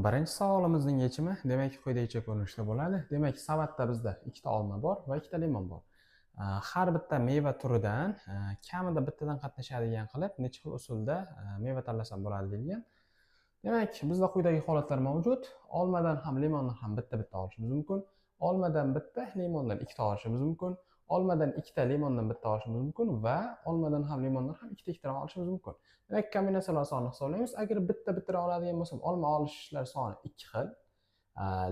Birinchi savolimizning yechimi demak quyidagicha ko'rinishda bo'ladi. Demak, savatda bizda ikkita olma bor va ikkita limon bor. Har bitta meva turidan kamida bittadan qatnashadigan qilib necha xil usulda meva tanlasam bo'ladi deyilgan. Demak, bizda quyidagi holatlar mavjud. Olmadan ham limondan ham bitta-bitta olishimiz mumkin. Olmadan bitta, limondan ikkita olishimiz mumkin. Olmadan ikkita, limondan bitta olishimiz mumkin va olmadan ham limondan ham ikkita-ikkitadan olishimiz mumkin. Demak, kombinatsiyalar sonini hisoblaymiz. Agar bitta-bittadan oladigan bo'lsam, olma olishlar soni 2 xil,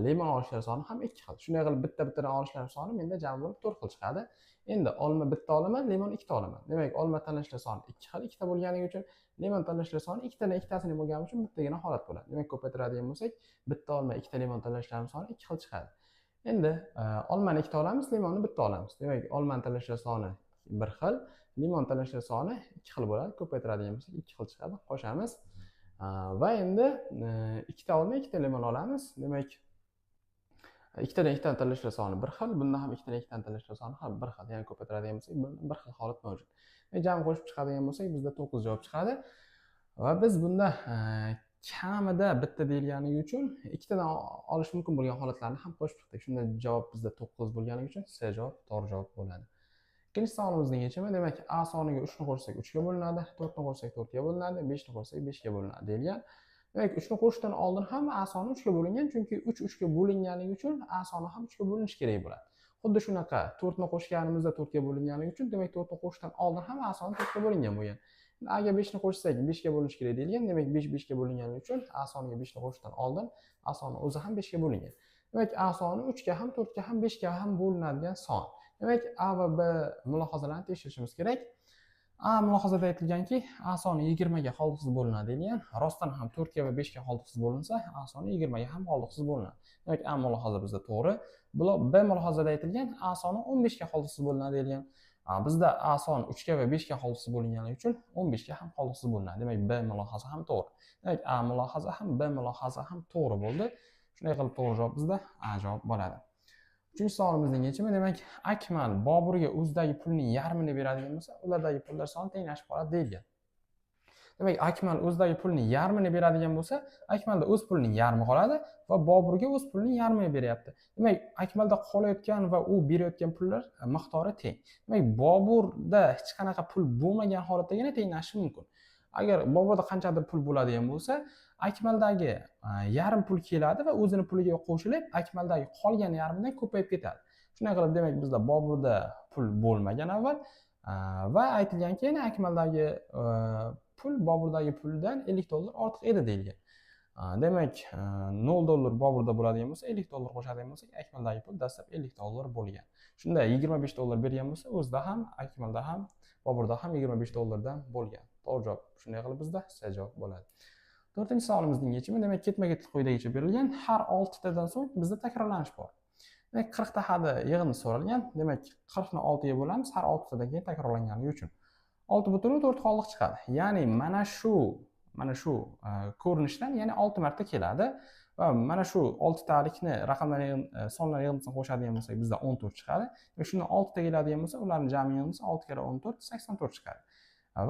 limon olishlar soni ham 2 xil. Shunday qilib bitta-bittadan olishlar soni menda jami bo'lib 4 xil chiqadi. Endi olma bitta olaman, limon ikkita olaman. Demak, olma tanlashlar soni 2 xil, ikkita bo'lganligi uchun limon tanlashlar soni ikkitadan ikkitasini bo'lgani uchun bittagina holat bo'ladi. Demak, ko'paytiradigan bo'lsak, bitta olma, ikkita limon tanlashlarimiz soni 2 xil chiqadi. Endi olmani ikkita olamiz, limonni bitta olamiz. Demak, olmani tanlashlar soni 1 xil, limon tanlashlar soni 2 xil bo'ladi. Ko'paytiradigan bo'lsak 2 xil chiqadi. Qo'shamiz. Va endi ikkita olma, ikkita limon olamiz. Demak, ikkitadan ikkitadan tanlashlar soni 1 xil, bunda ham ikkitadan ikkitadan tanlashlar soni ham 1 xil. Ya'ni ko'paytiradigan bo'lsak, 1 xil holat mavjud. Jami qo'shib chiqadigan bo'lsak, bizda 9 javob chiqadi. Va biz bunda kamida bitta deyilganligi uchun ikkitadan olish mumkin bo'lgan holatlarni ham qo'shib chiqdik. Shunda javob bizda 9 bo'lganligi uchun C javob to'g'ri javob bo'ladi. Ikkinchi savolimizning yechimi, demak, A soniga 3 ni qo'shsak 3 ga bo'linadi, 4 ni qo'shsak 4 ga bo'linadi, 5 ni qo'shsak 5 ga bo'linadi deyilgan. Demak, 3 ni qo'shishdan oldin ham A soni 3 ga bo'lingan, chunki 3 3 ga bo'linganligi uchun A soni ham 3 ga bo'linishi kerak bo'ladi. Xuddi shunaqa 4 ni qo'shganimizda 4 ga bo'linganligi uchun, demak, 4 ni qo'shishdan oldin ham A soni 4 ga bo'lingan bo'lgan. A ga 5 ni qo'shsak 5 ga bo'linishi kerak deyilgan. Demak, 5 5 ga bo'linganligi uchun A soniga 5 ni qo'shishdan oldin A soni o'zi ham 5 ga bo'lingan. Demak, A soni 3 ga ham, 4 ga ham, 5 ga ham bo'linadigan son. Demak, A va B mulohazalarini tekshirishimiz kerak. A mulohazada aytilganki, A soni 20 ga qoldiqsiz bo'linadi deyilgan. Rostdan ham 4 ga va 5 ga qoldiqsiz bo'linsa, A soni 20 ga ham qoldiqsiz bo'linadi. Demak, A mulohaza bizda to'g'ri. B mulohazada aytilgan, A soni 15 ga qoldiqsiz bo'linadi deyilgan. Bizda A son 3 ga va 5 ga qoldiqsiz bo'linganligi uchun 15 ga ham qoldiqsiz bo'linadi. Demak, B mulohaza ham to'g'ri. Demak, A mulohaza ham B mulohaza ham to'g'ri bo'ldi. Shunday qilib to'g'ri javob bizda A javob bo'ladi. Uchinchi savolimizning yechimi, demak, Akmal Boburga o'zidagi pulning yarmini beradigan bo'lsa, ulardagi pullar soni tenglashib qoladi deyilgan. Demak, Akmal o'zidagi pulning yarmini beradigan bo'lsa, Akmalda o'z pulining yarmi qoladi va Boburga o'z pulining yarmini beryapti. Demak, Akmalda qolayotgan va u berayotgan pullar miqdori teng. Demak, Boburda hech qanaqa pul bo'lmagan holatdagina tenglashishi mumkin. Agar Boburda qanchadir pul bo'ladigan bo'lsa, Akmaldagi yarim pul keladi va o'zini puliga qo'shilib, Akmaldagi qolgan yarmidan ko'payib ketadi. Shunday qilib, demak, bizda Boburda pul bo'lmagan avval va aytilganki, yana Akmaldagi pul Boburdagi puldan $50 ortiq edi deyilgan. Demak, $0 Boburda bo'ladigan bo'lsa, $50 qo'shadigan bo'lsak, Akmaldagi pul dastlab $50 bo'lgan. Shunda $25 bergan bo'lsa, o'zida ham, Akmalda ham, Boburda ham $25 dan bo'lgan. To'g'ri javob. Shunday qilib bizda C javob bo'ladi. To'rtinchi savolimizning yechimi, demak, ketma-ket quyidagicha berilgan. Har 6 tadan so'ng bizda takrorlanish bor. Demak, 40 ta hadi yig'ini so'ralgan. Demak, 40 ni 6 ga bo'lamiz, har 6 tadan keyin takrorlanganligi uchun 6/4 qoldiq chiqadi. Ya'ni mana shu ko'rinishdan yana 6 marta keladi va mana shu 6 talikni raqamlar sonlar yig'indisini qo'shadigan bo'lsak, bizda 14 chiqadi. Va shuni 6 ta keladigan bo'lsa, ularning jami yig'indisi 6 kere 14 84 chiqadi.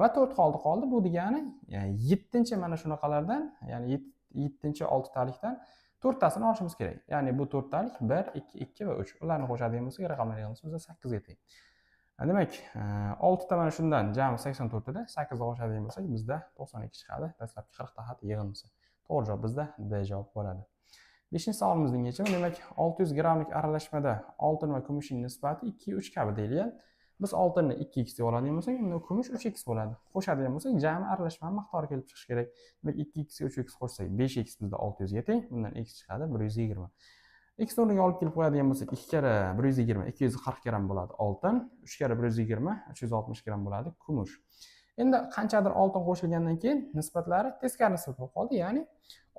Va 4 qoldi. Bu degani 7-chi mana shunaqalardan, ya'ni 7-chi 6 talikdan 4 tasini olishimiz kerak. Ya'ni bu 4 talik 1, 2, 2 va 3. Ularni qo'shadigan bo'lsak, raqamlar yig'indisi bizda 8 ga teng. Demak, 6 ta mana shundan jami 84 tada 8 ni qo'shadigan bo'lsak, bizda 92 chiqadi. Dastlabki 40 ta xat yig'indisi. To'g'ri javob bizda D javob bo'ladi. 5-savolimizning yechimi, demak, 600 grammlik aralashmada oltin va kumushning nisbati 2 3 kabi deyilgan. Biz oltinni 2x deb oladigan bo'lsak, unda kumush 3x bo'ladi. Qo'shadigan bo'lsak, jami aralashma miqdori kelib chiqishi kerak. Demak, 2x ga 3x qo'shsak, 5x bizda 600 ga teng. Bundan x chiqadi 120. X o'rniga olib kelib qo'yadigan bo'lsak, 2 kere 120 240 gram bo'ladi oltin, 3 kere 120 360 gram bo'ladi kumush. Endi qanchadir oltin qo'shilgandan keyin nisbatlari teskari nisbat bo'lib qoldi. Ya'ni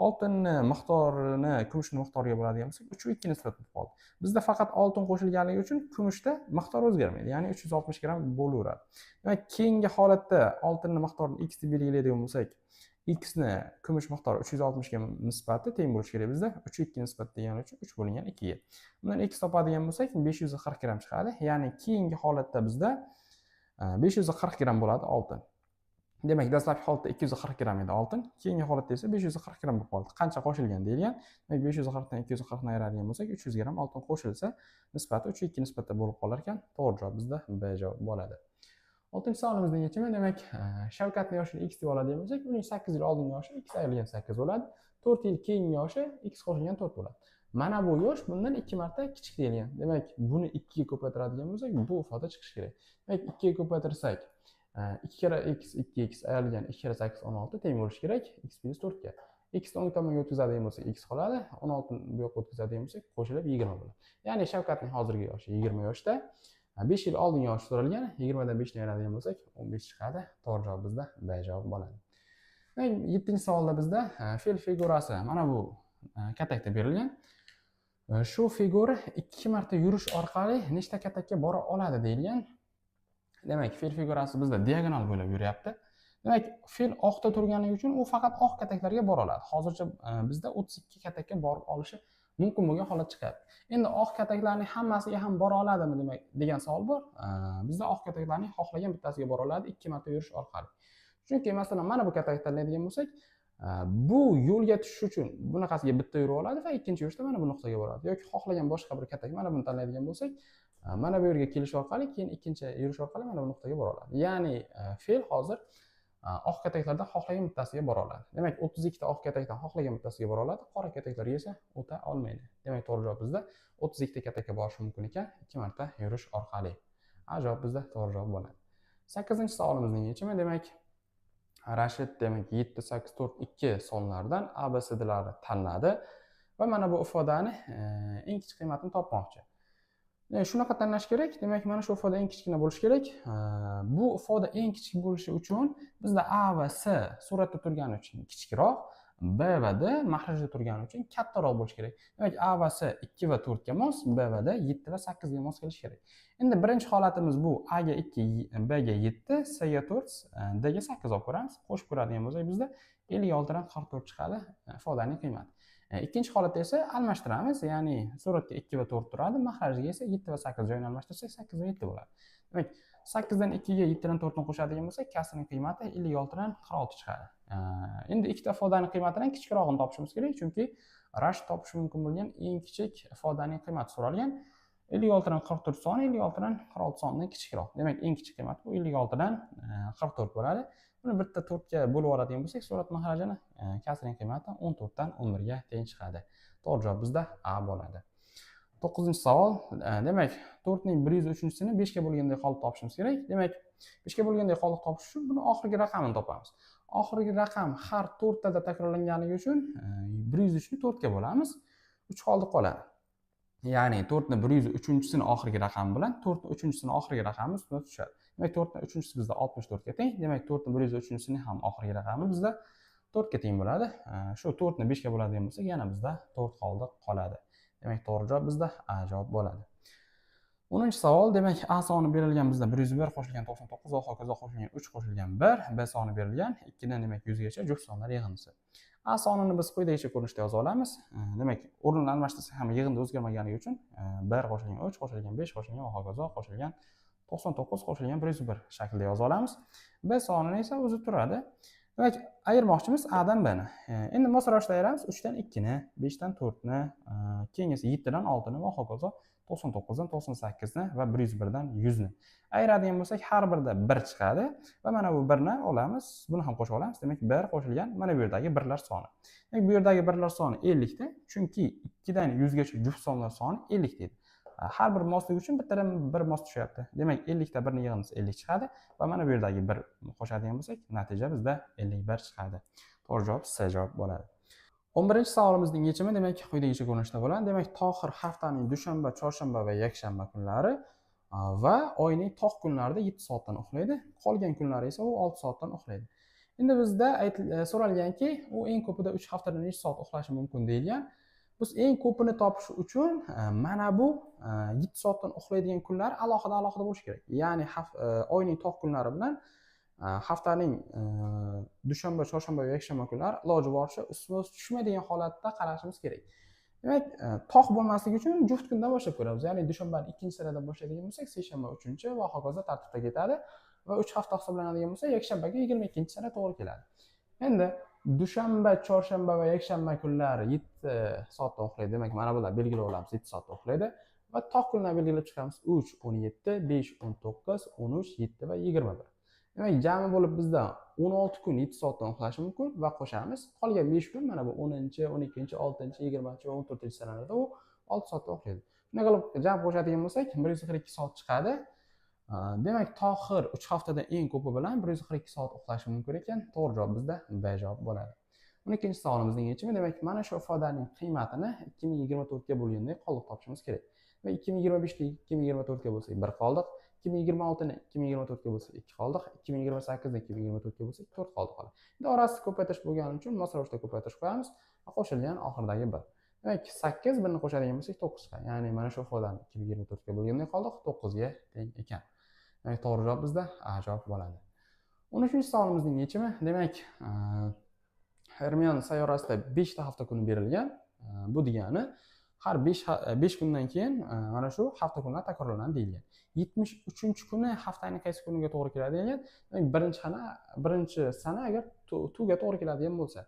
oltinni miqdorini kumushning miqdoriga bo'ladigan bo'lsak, 3:2 nisbat bo'lib qoldi. Bizda faqat oltin qo'shilganligi uchun kumushda miqdor o'zgarmaydi. Ya'ni 360 gram bo'laveradi. Demak, keyingi holatda oltinning miqdorini x deb belgilaydigan bo'lsak, x ni kumush miqdori 360 ga nisbati teng bo'lishi kerak bizda. 3:2 nisbat degani uchun 3 bo'lingan 2 ga. Bundan x topadigan bo'lsak, 540 gram chiqadi. Ya'ni keyingi holatda bizda 540 gram bo'ladi oltin. Demak, dastlabki holatda 240 gramm edi oltin, keyingi holatda esa 540 gramm bo'lib qoldi. Qancha qo'shilgan deyilgan. Demak, 540 dan 240 ni ayiradigan bo'lsak, 300 gramm oltin qo'shilsa, nisbati 3:2 nisbatda bo'lib qolar ekan. To'g'ri javob bizda B javob bo'ladi. 6-savolimizning yechimi, demak, Shavkatning yoshini x deb oladigan bo'lsak, uning 8 yil oldingi yoshi x ayrilgan 8 bo'ladi. 4 yil keyingi yoshi x qo'shilgan 4 bo'ladi. Mana bu yosh bundan 2 marta kichik deyilgan. Demak, buni 2 ga ko'paytiradigan bo'lsak, bu ifoda chiqishi kerak. Demak, 2 ga ko'paytirsak, 2 kere x 2x ayrilgan 2 kere 8 16 teng bo'lishi kerak x minus 4 ga. X ni o'ng tomonga o'tkazadigan bo'lsak x qoladi, 16 ni bu yoqqa o'tkazadigan bo'lsak qo'shilib 20 bo'ladi. Ya'ni Shavkatning hozirgi yoshi 20 yoshda. 5 yil oldin yoshi so'ralgan, 20 dan 5 ni ayiradigan bo'lsak 15 chiqadi. To'g'ri javob bizda B javob bo'ladi. 7-savolda bizda fe'l figurasi mana bu katakda berilgan. Shu figura 2 marta yurish orqali nechta katakka bora oladi deyilgan. Demak, fe'l figurasi bizda diagonal bo'ylab yuryapti. Demak, fe'l oqda turganligi uchun u faqat oq kataklarga bora oladi. Hozircha bizda 32 katakka borib olishi mumkin bo'lgan holat chiqyapti. Endi oq kataklarning hammasiga ham bora oladimi degan savol bor. Bizda oq kataklarning xohlagan bittasiga bora oladi 2 marta yurish orqali. Chunki masalan mana bu katakni tanlaydigan bo'lsak, bu yo'lga tushish uchun bunaqasiga bitta yurib oladi va ikkinchi yurishda mana bu nuqtaga boradi. Yoki xohlagan boshqa bir katak mana buni tanlaydigan bo'lsak, mana bu yerga kelish orqali, keyin ikkinchi yurish orqali mana bu nuqtaga bora oladi. Ya'ni fe'l hozir oq kataklardan xohlagan bittasiga bora oladi. Demak, 32 ta oq katakdan xohlagan bittasiga bora oladi, qora kataklarga esa o'ta olmaydi. Demak, to'g'ri javob bizda 32 ta katakka borishi mumkin ekan 2 marta yurish orqali. A javob bizda to'g'ri javob bo'ladi. 8-savolimizning yechimi, demak, Rashid demak 7 8 4 2 sonlardan ABCDlarni tanladi va mana bu ifodani eng kichik qiymatini topmoqchi. Shunaqa tanlash kerak. Demak, mana shu ifoda eng kichkina bo'lishi kerak. Bu ifoda eng kichik bo'lishi uchun bizda A va C suratda turgani uchun kichikroq, B va D mahrajda turgani uchun kattaroq bo'lishi kerak. Demak, A va C 2 va 4 ga mos, B va D 7 va 8 ga mos kelishi kerak. Endi birinchi holatimiz bu A ga 2, B ga 7, C ga 4, D ga 8 olib ko'ramiz. Qo'shib ko'radigan bo'lsak, bizda 56 dan 44 chiqadi ifodaning qiymati. Ikkinchi holatda esa almashtiramiz, ya'ni suratda 2 va 4 turadi, mahrajga esa 7 va 8 joyini almashtirsak 8 va 7 bo'ladi. Demak, 8 dan 2 ga 7 dan 4 ni qo'shadigan bo'lsak, kasrning qiymati 56 dan 46 chiqadi. Endi ikkita ifodaning qiymatidan kichikrog'ini topishimiz kerak, chunki Rashid topish mumkin bo'lgan eng kichik ifodaning qiymati so'ralgan. 56 dan 44 soni 56 dan 46 sonidan kichikroq. Demak, eng kichik qiymat bu 56 dan 44 bo'ladi. Buni bitta 4 ga bo'lib oladigan bo'lsak, surat mahrajini kasrning qiymati 14 dan 11 ga teng chiqadi. To'g'ri javob bizda A bo'ladi. 9-savol. Demak, 4 ning 103-sini 5 ga bo'lgandek holatda topishimiz kerak. Demak, 5 ga bo'lgandek holatda topish uchun buni oxirgi raqamini topamiz. Oxirgi raqam har 4 tada takrorlanganligi uchun 103 ni 4 ga bo'lamiz. 3 qoldi qoladi. Ya'ni 4 ni 103-sini oxirgi raqami bilan 4 ni 3-sini oxirgi raqami ustuna tushadi. Demak, 4 ni 3-si bizda 64 ga teng. Demak, 4 ni 103-sini ham oxirgi raqami bizda 4 ga teng bo'ladi. Shu 4 ni 5 ga bo'ladigan bo'lsak, yana bizda 4 qoladi. Demak, to'g'ri javob bizda A javob bo'ladi. 10-savol. Demak, A soni berilgan bizda 101 qo'shilgan 99 va hokazo qo'shilgan 3 qo'shilgan 1, B soni berilgan 2 dan demak 100 gacha juft sonlar yig'indisi. A sonini biz quyidagicha ko'rinishda yoza olamiz. Demak, o'rinni almashtirsak ham yig'inda o'zgarmaganligi uchun 1 qo'shilgan 3 qo'shilgan 5 qo'shilgan va hokazo qo'shilgan 99 qo'shilgan 101 shaklida yoza olamiz. B sonini esa o'zi turadi. Demak, ayirmoqchimiz A dan B ni. Endi mos ravishda ayiramiz. 3 dan 2 ni, 5 dan 4 ni, keyin esa 7 dan 6 ni va hokazo 99 dan 98 ni va 101 dan 100 ni. Ayiradigan bo'lsak, har birida 1 chiqadi va mana bu 1 ni olamiz, buni ham qo'shib olamiz. Demak, 1 qo'shilgan mana bu yerdagi birlar soni. Demak, bu yerdagi birlar soni 50 ta, chunki 2 dan 100 gacha juft sonlar soni 50 deydi. Har bir moslik uchun bittadan bir mos tushyapti. Demak, 50 ta 1 ni yig'indisi 50 chiqadi va mana bu yerdagi 1 qo'shadigan bo'lsak, natija bizda 51 chiqadi. To'g'ri javob C javob bo'ladi. 11-savolimizning yechimi demak quyidagicha ko'rinishda bo'ladi. Demak, Tohir haftaning dushanba, chorshanba va yakshanba kunlari va oyning tog' kunlarida 7 soatdan uxlaydi. Qolgan kunlari esa u 6 soatdan uxlaydi. Endi bizda so'ralganki, u eng ko'pida 3 haftada necha soat uxlashi mumkin deyilgan. Biz eng ko'pini topish uchun mana bu 7 soatdan uxlaydigan kunlar alohida bo'lishi kerak. Ya'ni oyning tog' kunlari bilan haftaning dushanba, chorshanba va yakshanba kunlari iloji boricha ustma-ust tushmaydigan holatda qarashimiz kerak. Demak, tog' bo'lmasligi uchun juft kundan boshlab ko'ramiz. Ya'ni dushanbani 2-siradan boshlaydigan bo'lsak, seshanba 3 va hokazo tartibda ketadi. va 3 hafta hisoblanadigan bo'lsa, yakshanbaga 22-sana to'g'ri keladi. Endi dushanba, chorshanba va yakshanba kunlari 7 soatda uxlaydi. Demak, mana bular belgilab olamiz, 7 soatda uxlaydi. Va tog' kunlarni belgilab chiqamiz. 3, 17, 5, 19, 13, 7 va 21. Demak, jami bo'lib bizda 16 kun 7 soatdan uxlashi mumkin va qo'shamiz. Qolgan 5 kun mana bu 10-chi, 12-chi, 6-chi, 20-chi va 14-chi sanalarda u 6 soatda uxlaydi. Shunday qilib jam qo'shadigan bo'lsak, 142 soat chiqadi. Demak, Tohir 3 haftada eng ko'pi bilan 142 soat uxlashi mumkin ekan. To'g'ri javob bizda B javob bo'ladi. 12-chi savolimizning yechimi, demak, mana shu ifodaning qiymatini 2024 ga bo'lganda qoldiq topishimiz kerak. Va 2025 ni 2024 ga bo'lsak 1 qoldiq, 2026 ni 2024 ga bo'lsak 2 qoldiq, 2028 ni 2024 ga bo'lsak 4 qoldiq. Endi orasida ko'paytirish bo'lgani uchun mos ravishda ko'paytirish qo'yamiz va qo'shilgan oxirdagi 1. Demak, 8 1 ni qo'shadigan bo'lsak 9 chiqadi. Ya'ni mana shu ifodani 2024 ga bo'lganda qoldiq, 9 ga teng ekan. Demak, to'g'ri javob bizda A javob bo'ladi. 13-savolimizning yechimi, demak, Hermion sayyorasida 5 ta hafta kuni berilgan. Bu degani har 5 kundan keyin mana shu hafta kunlar takrorlanadi deyilgan. 73-kuni haftaning qaysi kuniga to'g'ri keladi degan. Birinchi sana agar tuga to'g'ri keladigan bo'lsa.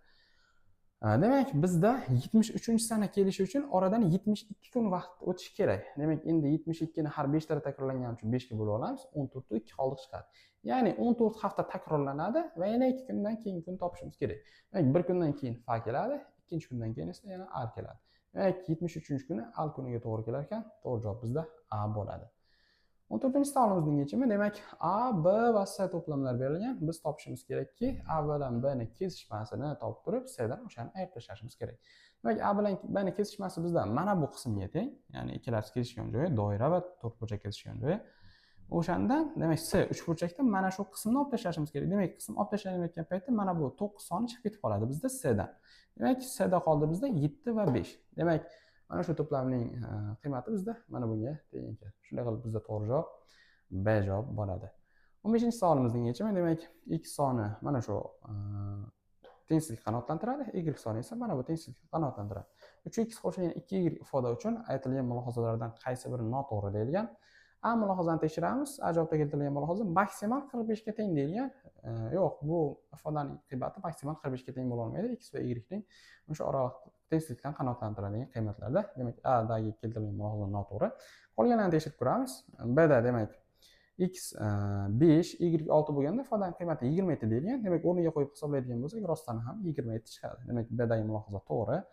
Demak, bizda 73-sana kelishi uchun oradan 72 kun vaqt o'tishi kerak. Demak, endi 72 ni har 5 ta takrorlangani uchun 5 ga bo'lib olamiz. 14 ta 2 qoldiq chiqadi. Ya'ni 14 hafta takrorlanadi va yana 2 kundan keyingi kun topishimiz kerak. Demak, 1 kundan keyin F keladi, 2-chi kundan keyin esa yana A keladi. Demak, 73-kuni A kuniga to'g'ri kelar ekan. To'g'ri javob bizda A bo'ladi. 14-savolimizning yechimi, demak, A, B va C to'plamlar berilgan. Biz topishimiz kerakki, A bilan B ni kesishmasini topib turib, C dan o'shani ayirib tashlashimiz kerak. Demak, A bilan B ni kesishmasi bizda mana bu qismga teng, ya'ni ikkalasi kesishgan joyi, doira va to'rtburchak kesishgan joyi. O'shandan, demak, C uchburchakdan mana shu qismni olib tashlashimiz kerak. Demak, qism olib tashlanayotgan paytda mana bu 9 soni chiqib ketib qoladi bizda C dan. Demak, C da qoldi bizda 7 va 5. Demak, mana shu to'plamning qiymati bizda mana bunga teng ekan. Shunday qilib bizda to'g'ri javob B javob bo'ladi. 15-savolimizning yechimi, demak, x soni mana shu tengsizlikka qanoatlantiradi, y soni esa mana bu tengsizlikka qanoatlantiradi. 3x qo'shilgan 2y ifoda uchun aytilgan mulohazalardan qaysi biri noto'g'ri deyilgan. A mulohazani tekshiramiz. A javobda keltirilgan mulohaza maksimal 45 ga teng deyilgan. Yo'q, bu ifodaning qiymati maksimal 45 ga teng bo'la olmaydi. X va y ning o'sha oraliq tengsizlikdan qanoatlantiradigan qiymatlarda. Demak, A dagi keltirilgan mulohaza noto'g'ri. Qolganlarini tekshirib ko'ramiz. B da demak x 5, y 6 bo'lganda ifodaning qiymati 27 deyilgan. Demak, o'rniga qo'yib hisoblaydigan bo'lsak, rostdan ham 27 chiqadi. Demak, B dagi mulohaza to'g'ri.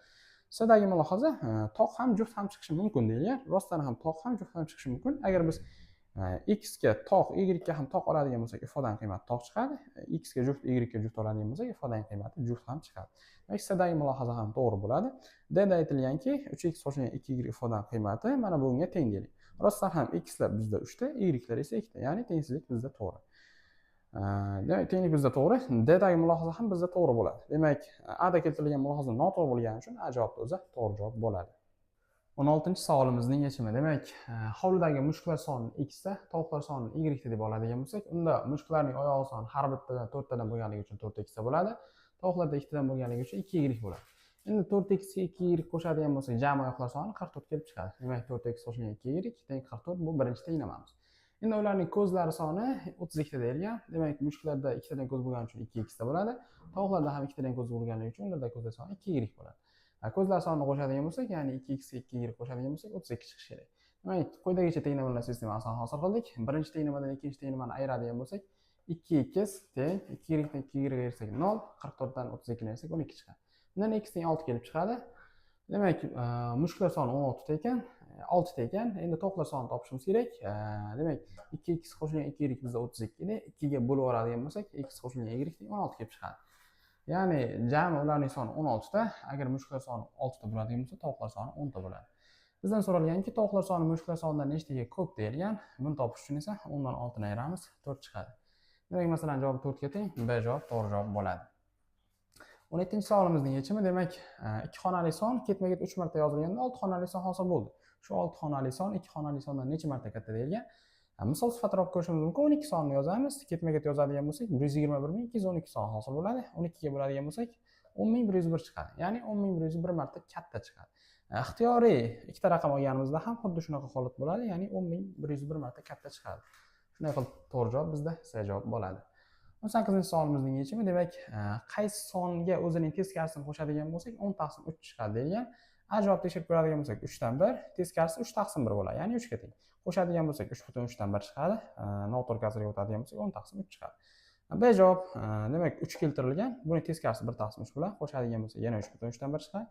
C dagi mulohaza tog' ham juft ham chiqishi mumkin deyilgan. Rostdan ham tog' ham juft ham chiqishi mumkin. Agar biz x ga tog', y ga ham tog' oladigan bo'lsak, ifodaning qiymati tog' chiqadi. X ga juft, y ga juft oladigan bo'lsak, ifodaning qiymati juft ham chiqadi. Demak, C dagi mulohaza ham to'g'ri bo'ladi. D da aytilganki, 3x qo'shilgan 2y ifodaning qiymati mana bunga teng deylik. Rostdan ham x lar bizda 3 ta, y lar esa 2 ta. Ya'ni tengsizlik bizda to'g'ri. Demak, tenglik bizda to'g'ri. D dagi mulohaza ham bizda to'g'ri bo'ladi. Demak, A da keltirilgan mulohaza noto'g'ri bo'lgani uchun A javobi o'zi to'g'ri javob bo'ladi. 16-savolimizning yechimi, demak, hovlidagi mushuklar soni x da, tovuqlar soni y da deb oladigan bo'lsak, unda mushuklarning oyoq soni har bittadan 4 tadan bo'lganligi uchun 4x da bo'ladi. Tovuqlarda 2 tadan bo'lganligi uchun 2y bo'ladi. Endi 4x ga 2y qo'shadigan bo'lsak, jami oyoqlar soni 44 kelib chiqadi. Demak, 4x qo'shilgan 2y teng 44, bu birinchi tenglamamiz. Endi ularning ko'zlari soni 32 ta deyilgan. Demak, mushuklarda 2 tadan ko'z bo'lgani uchun 2x da bo'ladi. Tovuqlarda ham 2 tadan ko'z bo'lganligi uchun ularda ko'zlar soni 2y bo'ladi. Ko'zlar sonini qo'shadigan bo'lsak, ya'ni 2x ga 2y qo'shadigan bo'lsak, 32 chiqishi kerak. Demak, quyidagicha tenglamalar sistemasini hosil qildik. Birinchi tenglamadan ikkinchi tenglamani ayiradigan bo'lsak, 2x teng 2y dan 2y ayirsak 0, 44 dan 32 ni ayirsak 12 chiqadi. Bundan x teng 6 kelib chiqadi. Demak, mushuklar soni 16 ta ekan, 6 ta ekan. Endi tovuqlar sonini topishimiz kerak. Demak, 2x qo'shilgan 2y bizda 32 edi. 2 ga bo'lib oladigan bo'lsak, x qo'shilgan y teng 16 kelib chiqadi. Ya'ni jami ularning soni 16 ta. Agar mushuklar soni 6 ta bo'ladigan bo'lsa, tovuqlar soni 10 ta bo'ladi. Bizdan so'ralganki, tovuqlar soni mushuklar sonidan nechtaga ko'p deyilgan. Buni topish uchun esa 10 dan 6 ni ayiramiz, 4 chiqadi. Demak, masalan, javob 4 ga teng, B javob to'g'ri javob bo'ladi. 17-savolimizning yechimi, demak, 2 xonali son ketma-ket 3 marta yozilganda 6 xonali son hosil bo'ldi. Shu 6 xonali son 2 xonali sondan necha marta katta deyilgan? Misol sifatida olib ko'rishimiz mumkin. 12 sonni yozamiz. Ketma-ket yozadigan bo'lsak, 121.212 son hosil bo'ladi. 12 ga bo'ladigan bo'lsak, 10.101 chiqadi. Ya'ni 10.101 marta katta chiqadi. Ixtiyoriy ikkita raqam olganimizda ham xuddi shunaqa holat bo'ladi, ya'ni 10.101 marta katta chiqadi. Shunday qilib to'g'ri javob bizda C javob bo'ladi. 18-chi savolimizning yechimi demak, qaysi songa o'zining teskarisini qo'shadigan bo'lsak 10 taqsim 3 chiqadi deyilgan. A javobni tekshirib ko'radigan bo'lsak 3 dan 1, teskarisi 3 taqsim 1 bo'ladi, ya'ni 3 ga teng. Qo'shadigan bo'lsak 3,3 dan 1 chiqadi. Noto'g'ri kasraga o'tadigan bo'lsak 10 taqsim 3 chiqadi. B javob demak 3 keltirilgan, buni teskarisi 1 taqsim 3 bilan qo'shadigan bo'lsak yana 3,3 dan 1 chiqadi.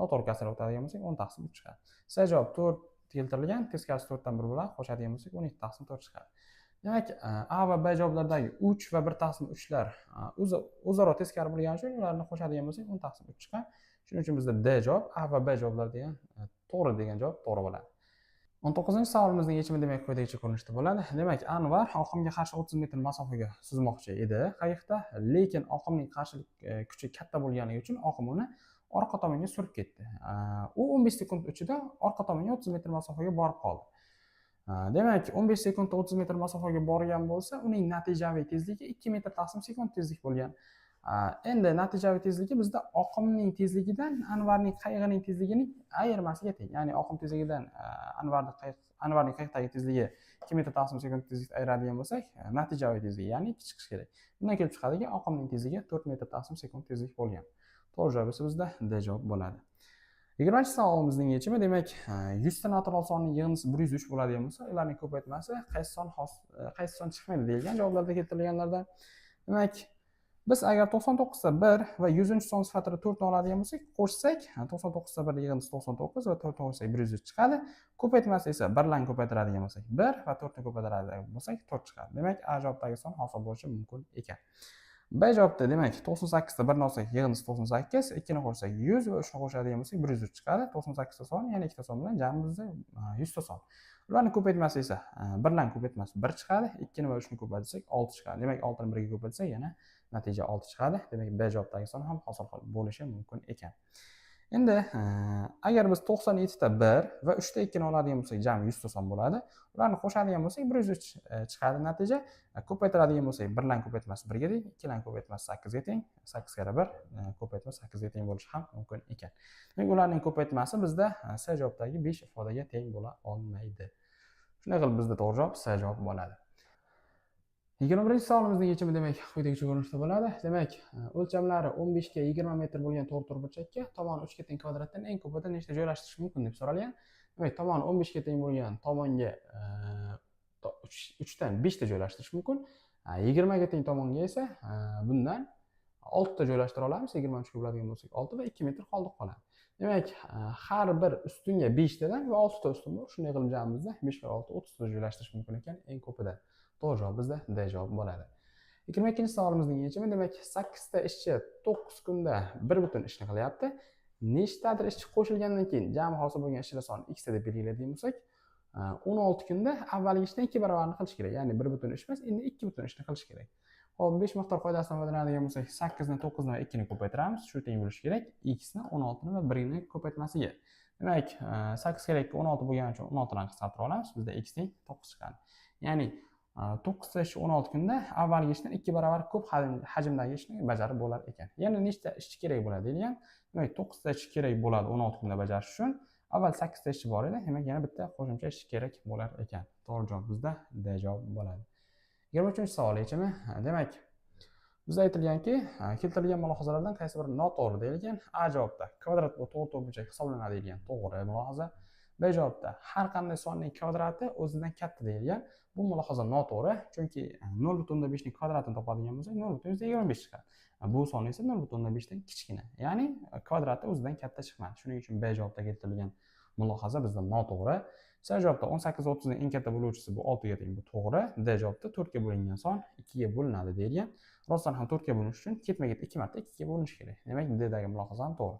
Noto'g'ri kasraga o'tadigan bo'lsak 10 taqsim 3 chiqadi. C javob 4 keltirilgan, teskarisi 4 dan 1 bilan qo'shadigan bo'lsak 12 taqsim 4 chiqadi. Demak, A va B javoblaridagi 3 va 1 taqsim 3lar o'zaro teskari bo'lgani uchun ularni qo'shadigan bo'lsak 10 taqsim 3 chiqadi. Shuning uchun bizda D javob, A va B javoblar degan to'g'ri degan javob to'g'ri bo'ladi. 19-savolimizning yechimi demak quyidagicha ko'rinishda bo'ladi. Demak, Anvar oqimga qarshi 30 metr masofaga suzmoqchi edi qayiqda, lekin oqimning qarshilik kuchi katta bo'lganligi uchun oqim uni orqa tomonga surib ketdi. U 15 sekund ichida orqa tomonga 30 metr masofaga borib qoldi. Demak, 15 sekundda 30 metr masofaga borgan bo'lsa, uning natijaviy tezligi 2 metr taqsim sekund tezlik bo'lgan. Endi natijaviy tezligi bizda oqimning tezligidan Anvarning qayig'ining tezligining ayirmasiga teng. Ya'ni oqim tezligidan Anvarning qayiqdagi tezligi 2 metr taqsim sekund tezlikda ayiradigan bo'lsak, natijaviy tezligi, ya'ni 2 chiqishi kerak. Bundan kelib chiqadiki, oqimning tezligi 4 metr taqsim sekund tezlik bo'lgan. To'g'ri javob esa bizda D javob bo'ladi. 20-savolimizning yechimi demak, 100 ta natural sonning yig'indisi 103 bo'ladigan bo'lsa, ularning ko'paytmasi qaysi son chiqmaydi deyilgan javoblarda keltirilganlardan. Demak, biz agar 99 ta 1 va 100-son sifatida 4 ni oladigan bo'lsak, qo'shsak, 99 ta 1 yig'indisi 99 va 4 ni qo'shsak 103 chiqadi. Ko'paytmasi esa 1 bilan ko'paytiradigan bo'lsak 1 va 4 ni ko'paytiradigan bo'lsak 4 chiqadi. Demak, A javobdagi son hosil bo'lishi mumkin ekan. B javobda demak 98 ta 1 ni olsak yig'indisi 98, 2 ni qo'shsak 100 va 3 ni qo'shadigan bo'lsak 103 chiqadi. 98 ta son, ya'ni 2 ta son bilan jami bizda 100 ta son. Ularning ko'paytmasi esa 1 bilan ko'paytmasi 1 chiqadi, 2 ni va 3 ni ko'paytirsak 6 chiqadi. Demak, 6 ni 1 ga ko'paytsak yana natija 6 chiqadi. Demak, B javobdagi son ham hosil bo'lishi mumkin ekan. Endi agar biz 97 ta 1 va 3 ta 2 ni oladigan bo'lsak, jami 100 ta son bo'ladi. Ularni qo'shadigan bo'lsak 103 chiqadi natija. Ko'paytiradigan bo'lsak 1 bilan ko'paytmasi 1 ga teng, 2 bilan ko'paytmasi 8 ga teng, 8 karra 1 ko'paytma 8 ga teng bo'lishi ham mumkin ekan. Demak, ularning ko'paytmasi bizda C javobdagi 5 ifodaga teng bo'la olmaydi. Shunday qilib bizda to'g'ri javob C javob bo'ladi. 21-savolimizning yechimi demak quyidagicha ko'rinishda bo'ladi. Demak, o'lchamlari 15 ga 20 metr bo'lgan to'rt burchakka tomoni 3 ga teng kvadratdan eng ko'pida nechta joylashtirish mumkin deb so'ralgan. Demak, tomoni 15 ga teng bo'lgan tomonga 3 dan 5 ta joylashtirish mumkin. 20 ga teng tomonga esa bundan 6 ta joylashtira olamiz. 23 ga bo'ladigan bo'lsak 6 va 2 metr qoldiq qoladi. Demak, har bir ustunga 5 tadan va 6 ta ustun bor. Shunday qilib jamimizda 5 va 6 30 ta joylashtirish mumkin ekan eng ko'pida. To'g'ri javob bizda D javob bo'ladi. 22-savolimizning yechimi demak 8 ta ishchi 9 kunda 1 butun ishni qilyapti. Nechtadir ishchi qo'shilgandan keyin jami hosil bo'lgan ishchilar soni x deb belgilaydigan bo'lsak, 16 kunda avvalgi ishdan 2 barobarini qilish kerak. Ya'ni 1 butun ish emas, endi 2 butun ishni qilish kerak. Hop, 5 miqdor qoidasidan foydalanadigan bo'lsak, 8 ni 9 ni va 2 ni ko'paytiramiz. Shu teng bo'lishi kerak x ni 16 ni va 1 ni ko'paytmasiga. Demak, 8 kerakki 16 bo'lgani uchun 16 bilan qisqartira olamiz. Bizda x teng 9 chiqadi. Ya'ni 9 ta ish 16 kunda avvalgi ishdan 2 barobar ko'p hajmdagi ishni bajarib bo'lar ekan. Yana nechta ishchi kerak bo'ladi deyilgan. Demak, 9 ta ishchi kerak bo'ladi 16 kunda bajarish uchun. Avval 8 ta ishchi bor edi. Demak, yana bitta qo'shimcha ishchi kerak bo'lar ekan. To'g'ri javob bizda D javob bo'ladi. 23-savol yechimi. Demak, bizda aytilganki, keltirilgan mulohazalardan qaysi biri noto'g'ri deyilgan. A javobda kvadrat bu to'g'ri burchak hisoblanadi deyilgan. To'g'ri mulohaza. B javobda har qanday sonning kvadrati o'zidan katta deyilgan. Bu mulohaza noto'g'ri, chunki 0.5 ning kvadratini topadigan bo'lsak 0.25 chiqadi. Bu son esa 0.5 dan kichkina. Ya'ni kvadrati o'zidan katta chiqmadi. Shuning uchun B javobda keltirilgan mulohaza bizda noto'g'ri. C javobda 18 va 30 ning eng katta bo'luvchisi bu 6 ga teng, bu to'g'ri. D javobda 4 ga bo'lingan son 2 ga bo'linadi deyilgan. Rostdan ham 4 ga bo'linish uchun ketma-ket 2 marta 2 ga bo'linishi kerak. Demak, D dagi mulohaza ham to'g'ri.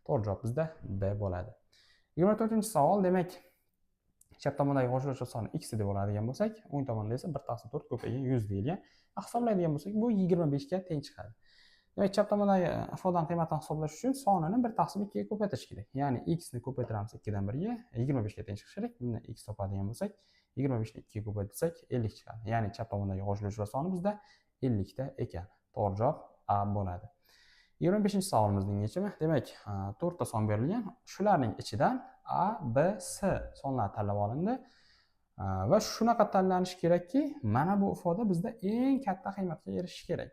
To'g'ri javob bizda B bo'ladi. 24-savol demak, chap tomondagi qo'shiluvchi soni x deb oladigan bo'lsak, o'ng tomonda esa 1/4 ko'paygan 100 deyilgan. Hisoblaydigan bo'lsak, bu 25 ga teng chiqadi. Demak, chap tomondagi ifodaning qiymatini hisoblash uchun sonini 1/2 ga ko'paytirish kerak. Ya'ni x ni ko'paytiramiz 2 dan 1 ga, 25 ga teng chiqishi kerak. Bundan x topadigan bo'lsak, 25 ni 2 ga ko'paytirsak 50 chiqadi. Ya'ni chap tomondagi qo'shiluvchilar soni bizda 50 ta ekan. To'g'ri javob A bo'ladi. 25-savolimizning yechimi. Demak, 4 ta son berilgan. Shularning ichidan A, B, C sonlar tanlab olindi. Va shunaqa tanlanishi kerakki, mana bu ifoda bizda eng katta qiymatga erishishi kerak.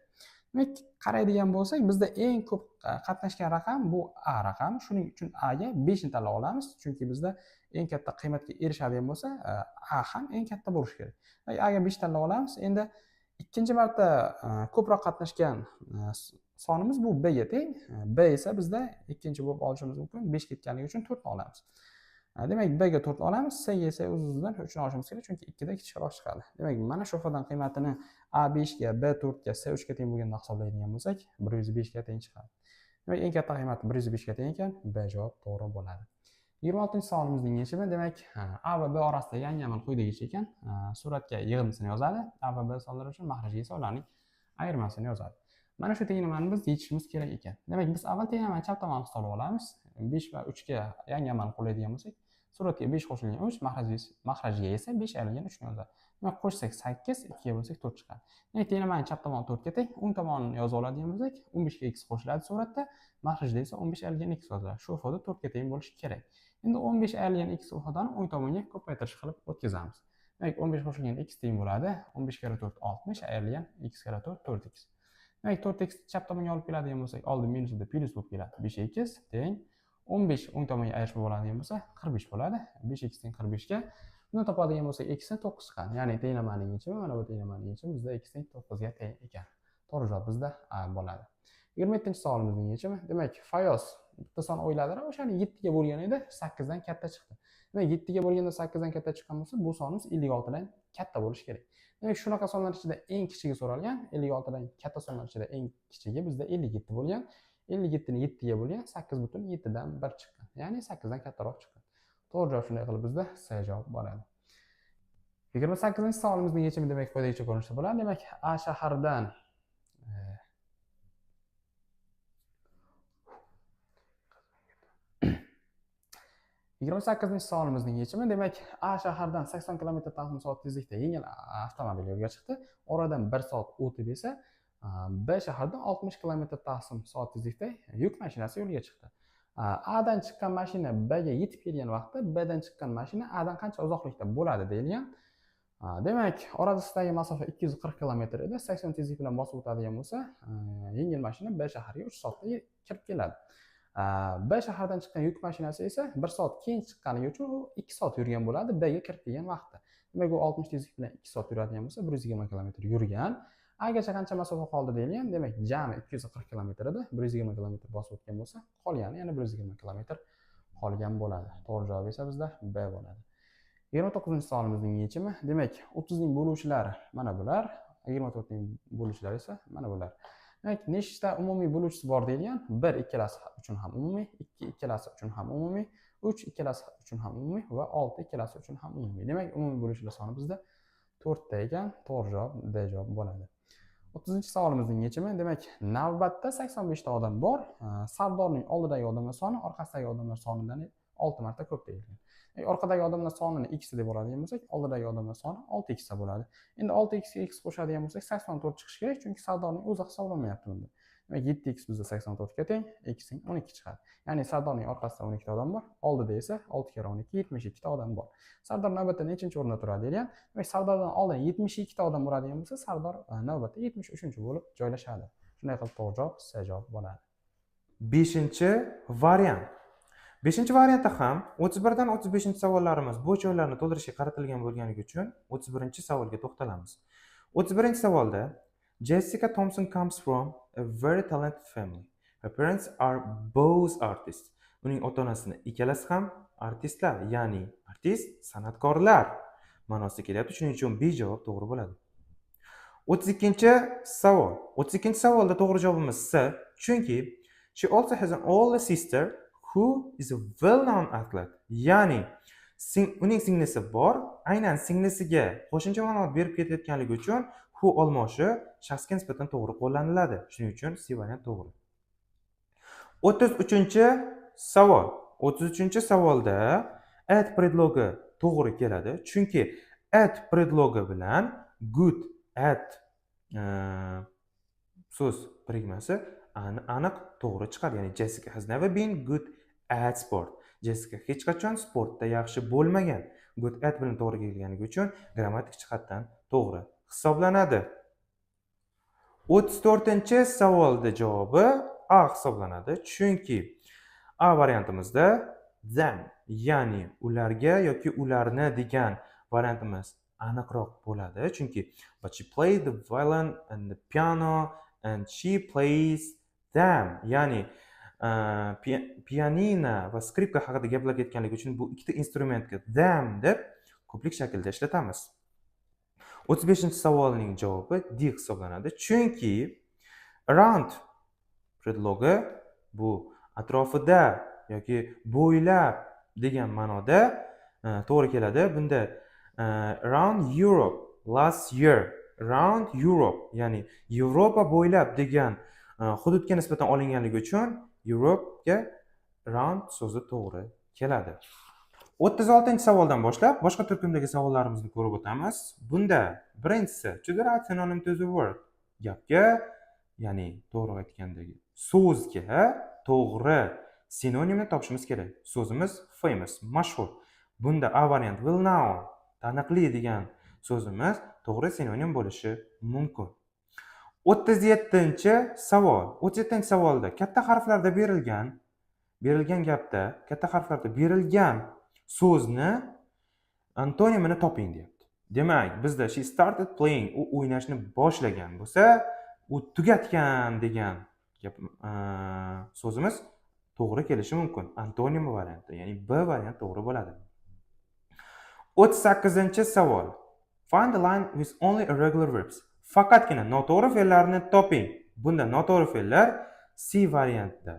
Demak, qaraydigan bo'lsak, bizda eng ko'p qatnashgan raqam bu A raqami. Shuning uchun A ga 5 ni tanlab olamiz, chunki bizda eng katta qiymatga erishadigan bo'lsa, A ham eng katta bo'lishi kerak. A ga 5 tanlab olamiz. Endi ikkinchi marta ko'proq qatnashgan sonimiz bu B ga teng. B esa bizda ikkinchi bo'lib olishimiz mumkin. 5 ketganligi uchun 4 ni olamiz. Demak, B ga 4 olamiz, C ga esa o'z-o'zidan 3 ni olishimiz kerak, chunki 2 da kichikroq chiqadi. Demak, mana shu ifodaning qiymatini A 5 ga, B 4 ga, C 3 ga teng bo'lganda hisoblaydigan bo'lsak, 105 ga teng chiqadi. Demak, eng katta qiymat 105 ga teng ekan, B javob to'g'ri bo'ladi. 26-savolimizning yechimi, demak, A va B orasida yangi amal quyidagicha ekan. Suratga yig'indisini yozadi. A va B sonlari uchun mahrajga esa ularning ayirmasini yozadi. Mana shu tenglamani biz yechishimiz kerak ekan. Demak, biz avval tenglamani chap tomonga hisoblab olamiz. 5 va 3 ga yangi amalni qo'llaydigan bo'lsak, suratga 5 qo'shilgan 3, mahrajga esa 5 ayrilgan 3 ni yozadi. Demak, qo'shsak 8, 2 ga bo'lsak 4 chiqadi. Demak, tenglamani chap tomoni 4 ga teng, o'ng tomonini yozib oladigan bo'lsak, 15 ga x qo'shiladi suratda, mahrajda esa 15 ayrilgan x yoziladi. Shu ifoda 4 ga teng bo'lishi kerak. Endi 15 ayrilgan x ifodani o'ng tomonga ko'paytirish qilib o'tkazamiz. Demak, 15 qo'shilgan x teng bo'ladi. 15 kara 4 60 ayrilgan x kara 4 4x. Demak, 4x chap tomonga olib keladigan bo'lsak, oldin minusda plyus bo'lib keladi. 5x teng 15 o'ng tomonga ayirishib bo'ladigan bo'lsa, 45 bo'ladi. 5x teng 45 ga. Buni topadigan bo'lsak, x ni 9 chiqadi. Ya'ni tenglamaning yechimi, mana bu tenglamaning yechimi bizda x teng 9 ga teng ekan. To'g'ri javob bizda A bo'ladi. 27-savolimizning yechimi, demak, Fayoz bitta son o'yladilar, o'shani 7 ga bo'lgan edi, 8 dan katta chiqdi. Demak, 7 ga bo'lganda 8 dan katta chiqqan bo'lsa, bu sonimiz 56 dan katta bo'lishi kerak. Demak, shunaqa sonlar ichida eng kichigi so'ralgan, 56 dan katta sonlar ichida eng kichigi bizda 57 bo'lgan. 57 ni 7 ga bo'lgan 8,7 dan 1 chiqqan. Ya'ni 8 dan kattaroq chiqqan. To'g'ri javob shunday qilib bizda C javob bo'ladi. 28-savolimizning yechimi demak quyidagicha ko'rinishda bo'ladi. Demak, A shaharidan 28-savolimizning yechimi, demak, A shahardan 80 km/soat tezlikda yengil avtomobil yo'lga chiqdi. Oradan 1 soat o'tib esa B shahardan 60 km/soat tezlikda yuk mashinasi yo'lga chiqdi. A dan chiqqan mashina B ga yetib kelgan vaqtda B dan chiqqan mashina A dan qancha uzoqlikda bo'ladi deyilgan. Demak, orasidagi masofa 240 km edi. 80 tezlik bilan bosib o'tadigan bo'lsa, yengil mashina B shahariga 3 soatda kirib keladi. B shahardan chiqqan yuk mashinasi esa 1 soat keyin chiqqanligi uchun u 2 soat yurgan bo'ladi B ga kirib kelgan vaqtda. Demak, u 60 tezlik bilan 2 soat yuradigan bo'lsa, 120 km yurgan. A gacha qancha masofa qoldi deyilgan. Demak, jami 240 km edi. 120 km bosib o'tgan bo'lsa, qolgani yana 120 km qolgan bo'ladi. To'g'ri javob esa bizda B bo'ladi. 29-savolimizning yechimi, demak, 30 ning bo'luvchilari mana bular, 24 ning bo'luvchilari esa mana bular. Demak, nechta umumiy bo'luvchisi bor deyilgan? 1 ikkalasi uchun ham umumiy, 2 ikkalasi uchun ham umumiy, 3 ikkalasi uchun ham umumiy va 6 ikkalasi uchun ham umumiy. Demak, umumiy bo'luvchilar soni bizda 4 ta ekan. To'g'ri javob D javob bo'ladi. 30-savolimizning yechimi, demak, navbatda 85 ta odam bor. Sardorning oldidagi odamlar soni orqasidagi odamlar sonidan 6 marta ko'p deyilgan. Orqadagi odamlar sonini x deb oladigan bo'lsak, oldidagi odamlar soni 6x bo'ladi. Endi 6x ga x qo'shadigan bo'lsak, 84 chiqishi kerak, chunki Sardorning o'zi hisoblanmayapti bunda. Demak, 7x bizda 84 ga teng, x ning 12 chiqadi. Ya'ni Sardorning orqasida 12 ta odam bor, oldida esa 6 kara 12 72 ta odam bor. Sardor navbatda nechinchi o'rinda turadi degan. Demak, Sardordan oldin 72 ta odam bo'ladigan bo'lsa, Sardor navbatda 73-chi bo'lib joylashadi. Shunday qilib to'g'ri javob C javob bo'ladi. 5-variant. 5-variantda ham 31 dan 35-savollarimiz bo'sh joylarni to'ldirishga qaratilgan bo'lganligi uchun 31-savolga to'xtalamiz. 31-savolda Jessica Thompson comes from a very talented family. Her parents are both artists. Uning ota-onasi ikkalasi ham artistlar, ya'ni artist, san'atkorlar ma'nosida kelyapti. Shuning uchun B javob to'g'ri bo'ladi. 32-savol. 32-savolda to'g'ri javobimiz C, chunki she also has an older sister who is a well-known athlete. Ya'ni uning singlisi bor, aynan singlisiga qo'shimcha ma'lumot berib ketayotganligi uchun who olmoshi shaxsga nisbatan to'g'ri qo'llaniladi. Shuning uchun C variant to'g'ri. 33-savol. 33-savolda at predlogi to'g'ri keladi, chunki at predlogi bilan good at so'z birikmasi aniq to'g'ri chiqadi. Ya'ni Jessica has never been good at sport. Jessica hech qachon sportda yaxshi bo'lmagan. Good at bilan to'g'ri kelganligi uchun grammatik jihatdan to'g'ri hisoblanadi. 34-savolda javobi A hisoblanadi, chunki A variantimizda them, ya'ni ularga yoki ularni degan variantimiz aniqroq bo'ladi, chunki but she plays the violin and the piano and she plays them, ya'ni pianino va skripka haqida gaplar ketganligi uchun bu ikkita instrumentga them deb ko'plik shaklda ishlatamiz. 35-savolning javobi D hisoblanadi, chunki around predlogi bu atrofida yoki bo'ylab degan ma'noda to'g'ri keladi. Bunda around Europe last year, around Europe, ya'ni Yevropa bo'ylab degan hududga nisbatan olinganligi uchun Europe'ga around so'zi to'g'ri keladi. 36-savoldan boshlab boshqa turkumdagi savollarimizni ko'rib o'tamiz. Bunda birinchisi to the right synonym to the word, gapga, ya'ni to'g'ri aytgandagi so'zga to'g'ri sinonimni topishimiz kerak. So'zimiz famous, mashhur. Bunda A variant well known, taniqli degan so'zimiz to'g'ri sinonim bo'lishi mumkin. 37-savol. 37-savolda katta harflarda berilgan gapda katta harflarda berilgan so'zni antonimini toping deyapti. Demak, bizda she started playing, u o'ynashni boshlagan bo'lsa, u tugatgan degan gap so'zimiz to'g'ri kelishi mumkin. Antonimi varianti, ya'ni B variant to'g'ri bo'ladi. 38-savol. Find the line with only irregular verbs. Faqatgina noto'g'ri fe'llarni toping. Bunda noto'g'ri fe'llar C variantida.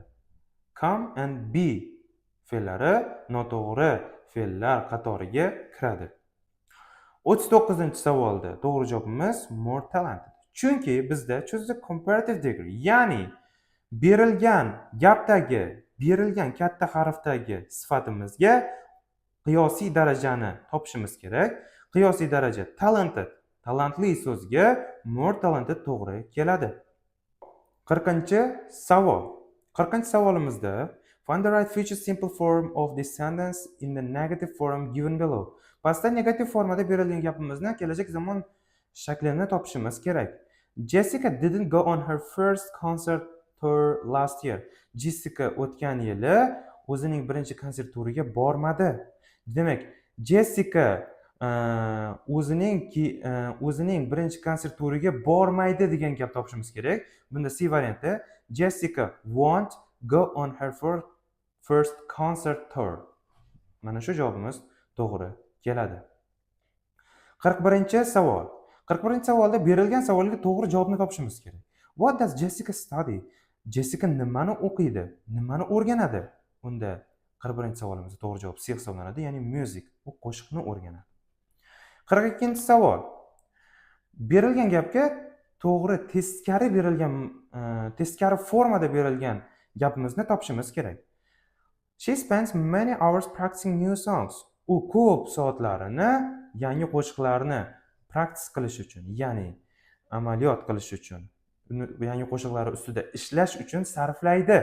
Come and be fe'llari noto'g'ri fe'llar qatoriga kiradi. 39-savolda to'g'ri javobimiz more talented. Chunki bizda choose the comparative degree, ya'ni berilgan gapdagi, berilgan katta harfdagi sifatimizga qiyosiy darajani topishimiz kerak. Qiyosiy daraja talented, talantli so'zga more talented to'g'ri keladi. 40-savol. 40-savolimizda find the right future simple form of this sentence in the negative form given below. Pastda negativ formada berilgan gapimizni kelajak zamon shaklini topishimiz kerak. Jessica didn't go on her first concert tour last year. Jessica o'tgan yili o'zining birinchi konsert turiga bormadi. Demak, Jessica o'zining birinchi konsert turiga bormaydi degan gap topishimiz kerak. Bunda C varianti Jessica won't go on her first concert tour. Mana shu javobimiz to'g'ri keladi. 41-savol. 41-savolda berilgan savolga to'g'ri javobni topishimiz kerak. What does Jessica study? Jessica nimani o'qiydi? Nimani o'rganadi? Unda 41-savolimizda to'g'ri javob C hisoblanadi, ya'ni music, u qo'shiqni o'rganadi. 42-savol. Berilgan gapga to'g'ri teskari formada berilgan gapimizni topishimiz kerak. She spends many hours practicing new songs. U ko'p soatlarini yangi qo'shiqlarni practice qilish uchun, ya'ni amaliyot qilish uchun, yangi qo'shiqlar ustida ishlash uchun sarflaydi.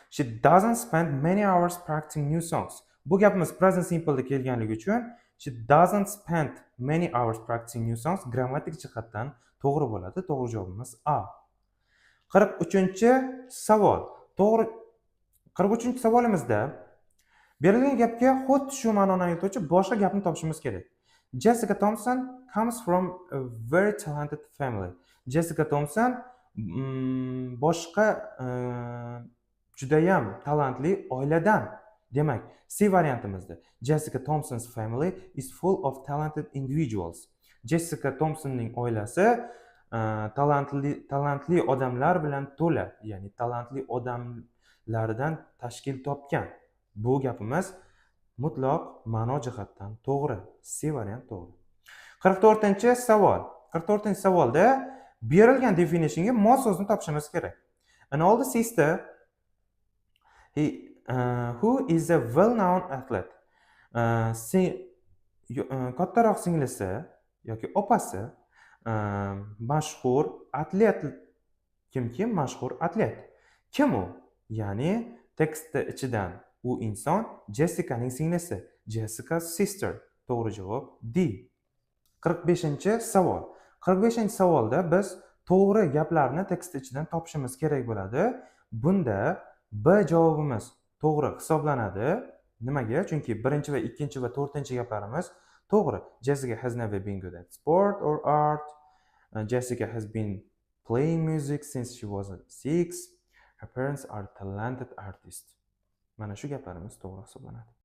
She doesn't spend many hours practicing new songs. Bu gapimiz present simple da kelganligi uchun she doesn't spend many hours practicing new songs grammatik jihatdan to'g'ri bo'ladi. To'g'ri javobimiz A. 43-savol. 43-savolimizda berilgan gapga xuddi shu ma'noni anglatuvchi boshqa gapni topishimiz kerak. Jessica Thompson comes from a very talented family. Jessica Thompson boshqa judayam talantli oiladan. Demak, C variantimizda Jessica Thompson's family is full of talented individuals. Jessica Thompsonning oilasi talantli odamlar bilan to'la, ya'ni talantli odamlardan tashkil topgan. Bu gapimiz mutlaq ma'no jihatdan to'g'ri. C variant to'g'ri. 44-savol. 44-savolda berilgan definitionga mos so'zni topishimiz kerak. An older sister who is a well-known athlete. Kattaroq singlisi yoki opasi mashhur atlet. Kim mashhur atlet? Kim u? Ya'ni tekstda ichidan u inson Jessicaning singlisi. Jessica's sister. To'g'ri javob D. 45-savol. 45-savolda biz to'g'ri gaplarni tekst ichidan topishimiz kerak bo'ladi. Bunda B javobimiz to'g'ri hisoblanadi. Nimaga? Chunki birinchi va ikkinchi va to'rtinchi gaplarimiz to'g'ri. Jessica has never been good at sport or art. Jessica has been playing music since she was 6. Her parents are talented artists. Mana shu gaplarimiz to'g'ri hisoblanadi.